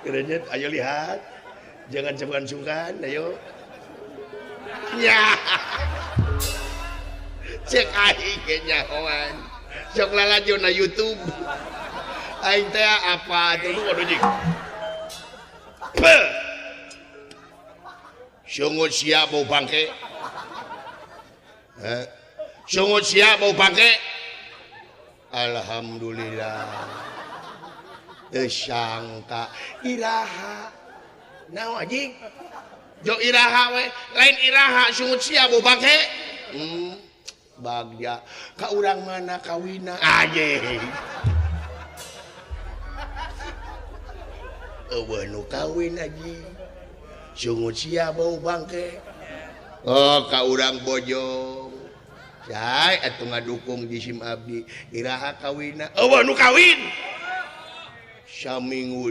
Kerennya, ayo lihat. Jangan sungkan, ayo. Ya. Cek aing ge nyahoan. Sok lalajo na YouTube. Aing teh apa tuh waduh jing. Sungut sia bau bangke. Sungut sia bau bangke. Alhamdulillah. Teu sangka iraha. Naon anjing? Jo iraha we, lain iraha sungut sia bau bangke. Bagja ka urang mana kawina anjing. Eueuh nu kawin anjing. Sungut sia bau bangke. Oh ka urang bojong. Cai atuh ngadukung jisim abdi iraha kawina. Eueuh nu kawin. Saminggu